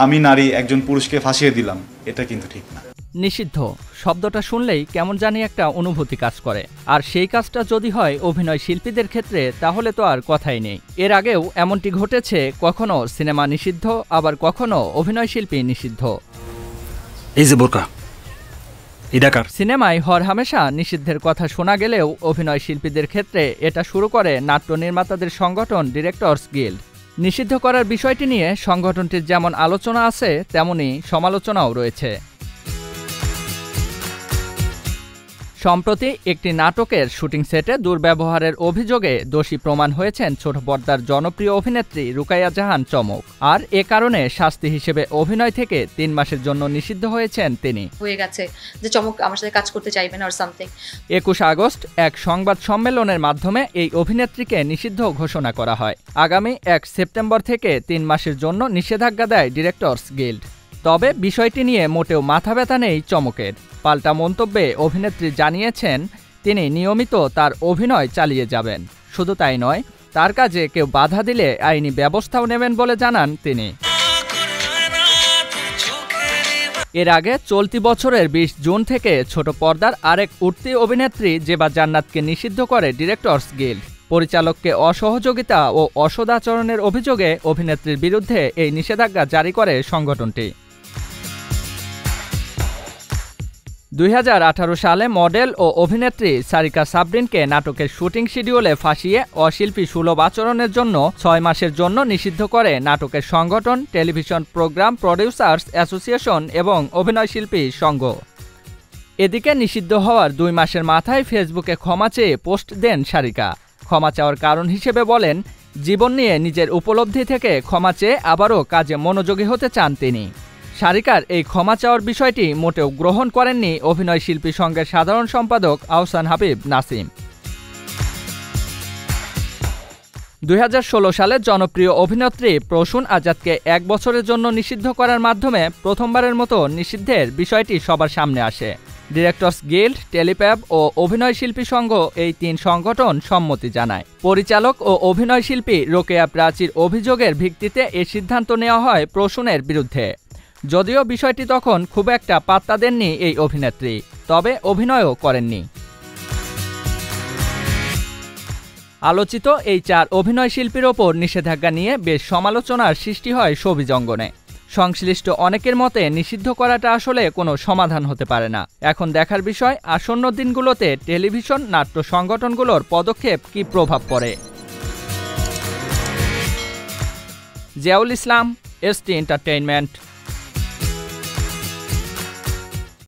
আমি নারী একজন পুরুষকে ফাঁসিয়ে দিলাম, এটা কিন্তু ঠিক না। নিষিদ্ধ শব্দটা শুনলেই কেমন জানি একটা অনুভূতি কাজ করে, আর সেই কাজটা যদি হয় অভিনয় শিল্পীদের ক্ষেত্রে তাহলে তো আর কথাই নেই। এর আগেও এমনটি ঘটেছে, কখনো সিনেমা নিষিদ্ধ, আবার কখনো অভিনয় শিল্পী নিষিদ্ধ। এই যে বোরকা, সিনেমায় হরহামেশা নিষিদ্ধের কথা শোনা গেলেও অভিনয় শিল্পীদের ক্ষেত্রে এটা শুরু করে নাট্য নির্মাতাদের সংগঠন ডিরেক্টরস গিল্ড। নিষিদ্ধ করার বিষয়টি নিয়ে সংগঠনটির যেমন আলোচনা আছে তেমনি সমালোচনাও রয়েছে। সম্প্রতি একটি নাটকের শুটিং সেটে দুর্ব্যবহারের অভিযোগে দোষী প্রমাণ হয়েছেন ছোট পর্দার জনপ্রিয় অভিনেত্রী রুকাইয়া জাহান চমক, আর এ কারণে শাস্তি হিসেবে অভিনয় থেকে ৩ মাসের জন্য নিষিদ্ধ হয়েছেন তিনি। হয়ে গেছে যে চমক আমার সাথে কাজ করতে চাইবেন অর সামথিং। ২১ আগস্ট এক সংবাদ সম্মেলনের মাধ্যমে এই অভিনেত্রীকে নিষিদ্ধ ঘোষণা করা হয়। আগামী ১ সেপ্টেম্বর থেকে ৩ মাসের জন্য নিষেধাজ্ঞা দেয় ডিরেক্টরস গিল্ড। তবে বিষয়টি নিয়ে মোটেও মাথা ব্যথা নেই চমকের। পাল্টা মন্তব্যে অভিনেত্রী জানিয়েছেন তিনি নিয়মিত তার অভিনয় চালিয়ে যাবেন। শুধু তাই নয়, তার কাজে কেউ বাধা দিলে আইনি ব্যবস্থাও নেবেন বলে জানান তিনি। এর আগে চলতি বছরের ২০ জুন থেকে ছোট পর্দার আরেক উঠতি অভিনেত্রী জেবা জান্নাতকে নিষিদ্ধ করে ডিরেক্টরস গিল্ড। পরিচালককে অসহযোগিতা ও অসদাচরণের অভিযোগে অভিনেত্রীর বিরুদ্ধে এই নিষেধাজ্ঞা জারি করে সংগঠনটি। ২০১৮ সালে মডেল ও অভিনেত্রী সারিকা সাবরিনকে নাটকের শুটিং শিডিউলে ফাঁসিয়ে অশিল্পী সুলভ আচরণের জন্য ৬ মাসের জন্য নিষিদ্ধ করে নাটকের সংগঠন টেলিভিশন প্রোগ্রাম প্রডিউসার্স অ্যাসোসিয়েশন এবং অভিনয়শিল্পী সংঘ। এদিকে নিষিদ্ধ হওয়ার ২ মাসের মাথায় ফেসবুকে ক্ষমা চেয়ে পোস্ট দেন সারিকা। ক্ষমা চাওয়ার কারণ হিসেবে বলেন, জীবন নিয়ে নিজের উপলব্ধি থেকে ক্ষমা চেয়ে আবারও কাজে মনোযোগী হতে চান তিনি। সারিকার এই ক্ষমা চাওয়ার বিষয়টি মোটেও গ্রহণ করেননি অভিনয় শিল্পী সংঘের সাধারণ সম্পাদক আহসান হাবিব নাসিম। ২০১৬ সালে জনপ্রিয় অভিনেত্রী প্রসূন আজাদকে ১ বছরের জন্য নিষিদ্ধ করার মাধ্যমে প্রথমবারের মতো নিষিদ্ধের বিষয়টি সবার সামনে আসে। ডিরেক্টরস গিল্ড, টেলিপ্যাব ও অভিনয় শিল্পী সংঘ এই ৩ সংগঠন সম্মতি জানায়। পরিচালক ও অভিনয় শিল্পী রোকেয়া প্রাচীর অভিযোগের ভিত্তিতে এই সিদ্ধান্ত নেওয়া হয় প্রসূনের বিরুদ্ধে। যদিও বিষয়টি তখন খুব একটা পাত্তা দেননি এই অভিনেত্রী, তবে অভিনয়ও করেননি। আলোচিত এই ৪ অভিনয় শিল্পীর ওপর নিষেধাজ্ঞা নিয়ে বেশ সমালোচনার সৃষ্টি হয় শোবিজ অঙ্গনে। সংশ্লিষ্ট অনেকের মতে নিষিদ্ধ করাটা আসলে কোনো সমাধান হতে পারে না। এখন দেখার বিষয় আসন্ন দিনগুলোতে টেলিভিশন নাট্য সংগঠনগুলোর পদক্ষেপ কী প্রভাব পড়ে। জিয়াউল ইসলাম, এসটি এন্টারটেইনমেন্ট।